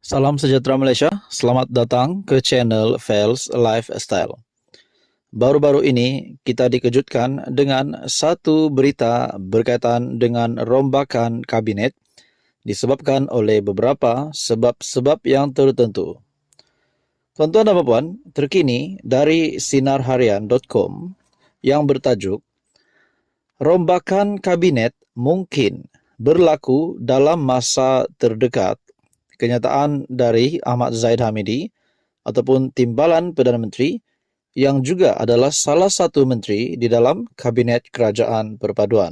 Salam sejahtera Malaysia, selamat datang ke channel Fels Lifestyle. Baru-baru ini kita dikejutkan dengan satu berita berkaitan dengan rombakan kabinet disebabkan oleh beberapa sebab-sebab yang tertentu. Tuan-tuan dan puan, terkini dari sinarharian.com yang bertajuk Rombakan Kabinet Mungkin Berlaku Dalam Masa Terdekat. Kenyataan dari Ahmad Zahid Hamidi ataupun Timbalan Perdana Menteri yang juga adalah salah satu menteri di dalam Kabinet Kerajaan Perpaduan.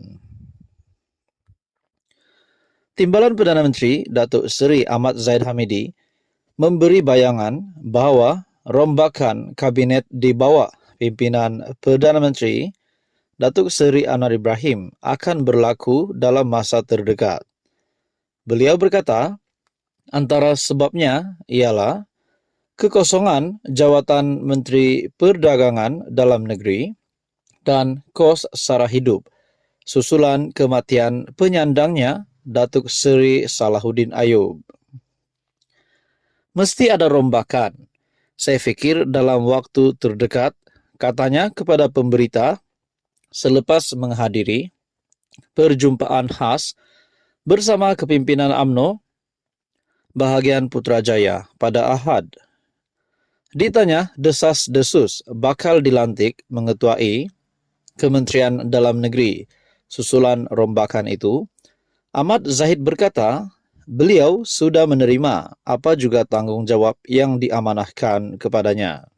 Timbalan Perdana Menteri Datuk Seri Ahmad Zahid Hamidi memberi bayangan bahawa rombakan kabinet di bawah pimpinan Perdana Menteri Datuk Seri Anwar Ibrahim akan berlaku dalam masa terdekat. Beliau berkata, antara sebabnya ialah kekosongan jawatan Menteri Perdagangan Dalam Negeri dan kos sara hidup susulan kematian penyandangnya Datuk Seri Salahuddin Ayub. Mesti ada rombakan. Saya fikir dalam waktu terdekat, katanya kepada pemberita selepas menghadiri perjumpaan khas bersama kepimpinan UMNO bahagian Putrajaya pada Ahad. Ditanya desas-desus bakal dilantik mengetuai Kementerian Dalam Negeri susulan rombakan itu, Ahmad Zahid berkata, beliau sudah menerima apa juga tanggungjawab yang diamanahkan kepadanya.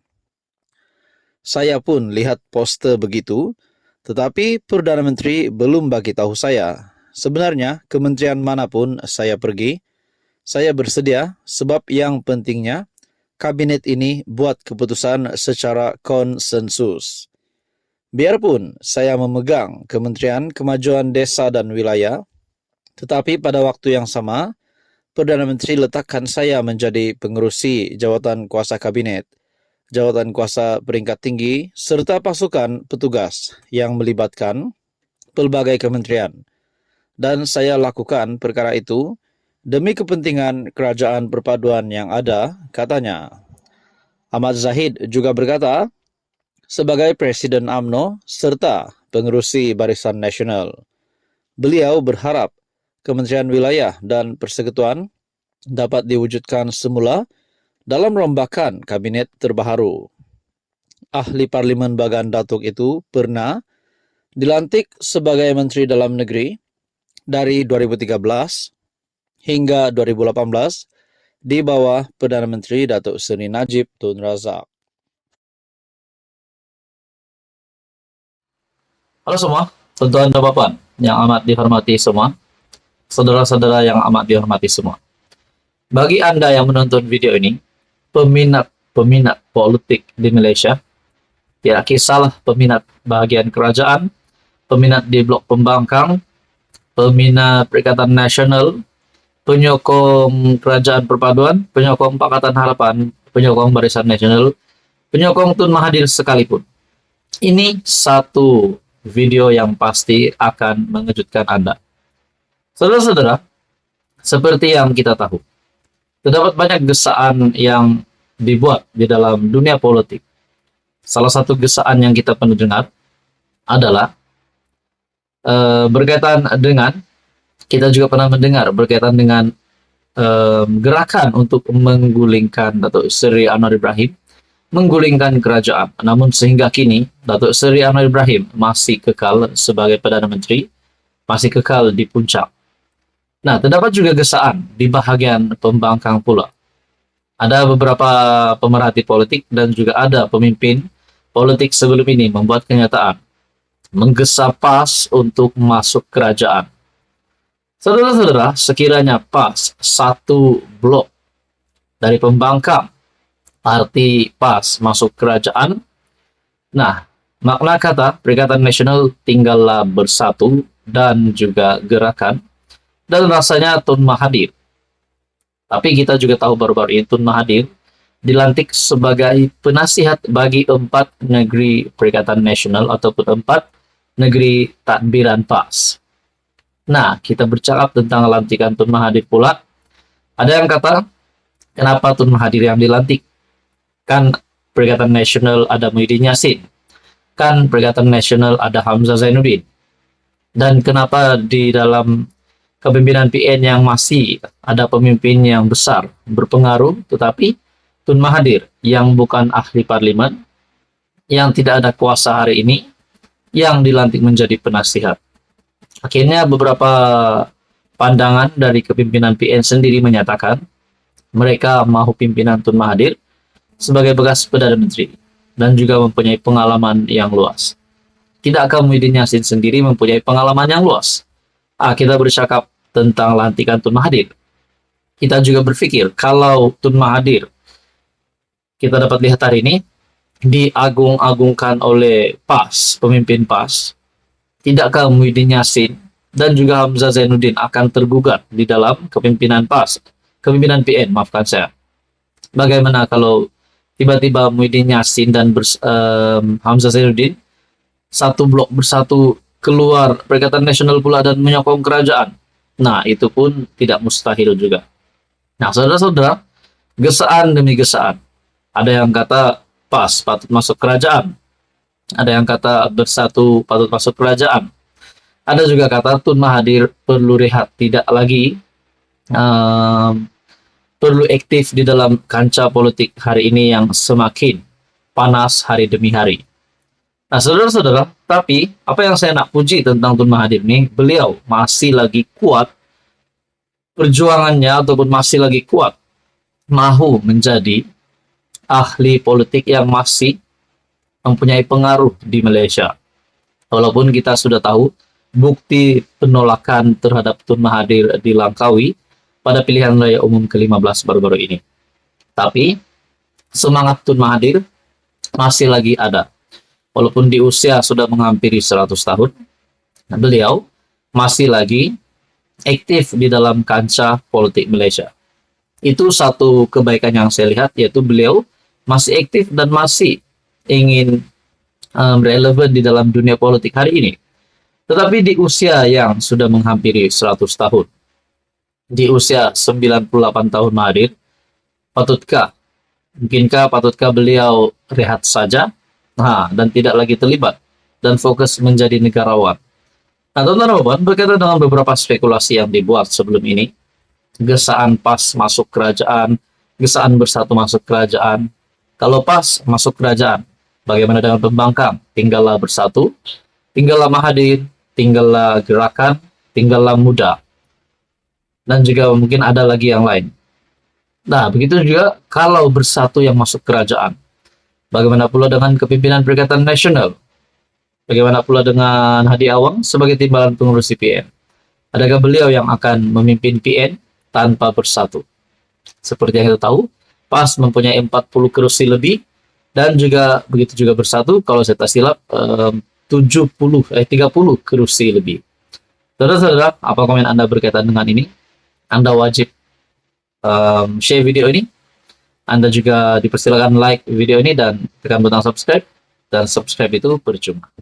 Saya pun lihat poster begitu, tetapi Perdana Menteri belum bagi tahu saya. Sebenarnya, kementerian manapun saya pergi, saya bersedia sebab yang pentingnya kabinet ini buat keputusan secara konsensus. Biarpun saya memegang Kementerian Kemajuan Desa dan Wilayah, tetapi pada waktu yang sama, Perdana Menteri letakkan saya menjadi pengerusi jawatan kuasa kabinet, jawatan kuasa peringkat tinggi, serta pasukan petugas yang melibatkan pelbagai kementerian. Dan saya lakukan perkara itu demi kepentingan kerajaan perpaduan yang ada, katanya. Ahmad Zahid juga berkata, sebagai Presiden UMNO serta pengerusi Barisan Nasional, beliau berharap Kementerian Wilayah dan Persekutuan dapat diwujudkan semula dalam rombakan kabinet terbaharu. Ahli Parlimen Bagan Datuk itu pernah dilantik sebagai Menteri Dalam Negeri dari 2013 hingga 2018 di bawah Perdana Menteri Datuk Seri Najib Tun Razak. Halo semua, tuan-tuan dan puan yang amat dihormati semua, saudara-saudara yang amat dihormati semua. Bagi Anda yang menonton video ini, peminat politik di Malaysia, tidak kisahlah peminat bahagian kerajaan, peminat di blok pembangkang, peminat Perikatan Nasional, penyokong Kerajaan Perpaduan, penyokong Pakatan Harapan, penyokong Barisan Nasional, penyokong Tun Mahathir sekalipun. Ini satu video yang pasti akan mengejutkan Anda. Saudara-saudara, seperti yang kita tahu, terdapat banyak gesaan yang dibuat di dalam dunia politik. Salah satu gesaan yang kita pernah dengar adalah berkaitan dengan, kita juga pernah mendengar berkaitan dengan gerakan untuk menggulingkan Datuk Seri Anwar Ibrahim, menggulingkan kerajaan. Namun sehingga kini, Datuk Seri Anwar Ibrahim masih kekal sebagai Perdana Menteri, masih kekal di puncak. Nah, terdapat juga gesaan di bahagian pembangkang pula. Ada beberapa pemerhati politik dan juga ada pemimpin politik sebelum ini membuat kenyataan, menggesa PAS untuk masuk kerajaan. Saudara-saudara, sekiranya PAS satu blok dari pembangkang, arti PAS masuk kerajaan, nah, makna kata Perikatan Nasional tinggallah bersatu dan juga gerakan, dan rasanya Tun Mahathir. Tapi kita juga tahu baru-baru ini Tun Mahathir dilantik sebagai penasihat bagi 4 negeri Perikatan Nasional ataupun 4 negeri takbiran PAS. Nah, kita bercakap tentang lantikan Tun Mahathir pula. Ada yang kata, kenapa Tun Mahathir yang dilantik? Kan Perikatan Nasional ada Muhyiddin Yassin. Kan Perikatan Nasional ada Hamzah Zainuddin. Dan kenapa di dalam kepemimpinan PN yang masih ada pemimpin yang besar, berpengaruh, tetapi Tun Mahathir yang bukan ahli parlimen, yang tidak ada kuasa hari ini, yang dilantik menjadi penasihat. Akhirnya beberapa pandangan dari kepimpinan PN sendiri menyatakan mereka mahu pimpinan Tun Mahathir sebagai bekas Perdana Menteri dan juga mempunyai pengalaman yang luas. Tidakkah Muhyiddin Yassin sendiri mempunyai pengalaman yang luas? Kita bercakap tentang lantikan Tun Mahathir. Kita juga berpikir kalau Tun Mahathir kita dapat lihat hari ini diagung-agungkan oleh PAS, pemimpin PAS, tidakkah Muhyiddin Yassin dan juga Hamzah Zainuddin akan tergugat di dalam kepemimpinan PAS, kepemimpinan PN, maafkan saya. Bagaimana kalau tiba-tiba Muhyiddin Yassin dan Hamzah Zainuddin satu blok bersatu keluar Perikatan Nasional pula dan menyokong kerajaan? Nah, itu pun tidak mustahil juga. Nah, saudara-saudara, gesaan demi gesaan. Ada yang kata PAS patut masuk kerajaan. Ada yang kata bersatu patut masuk kerajaan. Ada juga kata Tun Mahathir perlu rehat, tidak lagi perlu aktif di dalam kancah politik hari ini yang semakin panas hari demi hari. Nah, saudara-saudara, tapi apa yang saya nak puji tentang Tun Mahathir ini, beliau masih lagi kuat perjuangannya ataupun masih lagi kuat mahu menjadi ahli politik yang masih mempunyai pengaruh di Malaysia. Walaupun kita sudah tahu bukti penolakan terhadap Tun Mahathir di Langkawi pada pilihan raya umum ke-15 baru-baru ini. Tapi semangat Tun Mahathir masih lagi ada. Walaupun di usia sudah menghampiri 100 tahun, beliau masih lagi aktif di dalam kancah politik Malaysia. Itu satu kebaikan yang saya lihat, yaitu beliau masih aktif dan masih ingin relevan di dalam dunia politik hari ini. Tetapi di usia yang sudah menghampiri 100 tahun, di usia 98 tahun Mahathir, patutkah beliau rehat saja? Dan tidak lagi terlibat dan fokus menjadi negarawan. Nah, teman-teman, berkaitan dengan beberapa spekulasi yang dibuat sebelum ini, gesaan PAS masuk kerajaan, gesaan bersatu masuk kerajaan. Kalau PAS masuk kerajaan, bagaimana dengan pembangkang? Tinggallah bersatu, tinggallah Mahathir, tinggallah gerakan, tinggallah muda. Dan juga mungkin ada lagi yang lain. Nah, begitu juga kalau bersatu yang masuk kerajaan. Bagaimana pula dengan kepimpinan Perikatan Nasional? Bagaimana pula dengan Hadi Awang sebagai timbalan pengurus PN? Adakah beliau yang akan memimpin PN tanpa bersatu? Seperti yang kita tahu, PAS mempunyai 40 kursi lebih dan juga begitu juga bersatu, kalau saya tak silap 30 kursi lebih. Saudara-saudara, apa komen Anda berkaitan dengan ini? Anda wajib share video ini. Anda juga dipersilakan like video ini dan tekan butang subscribe. Dan subscribe itu percuma.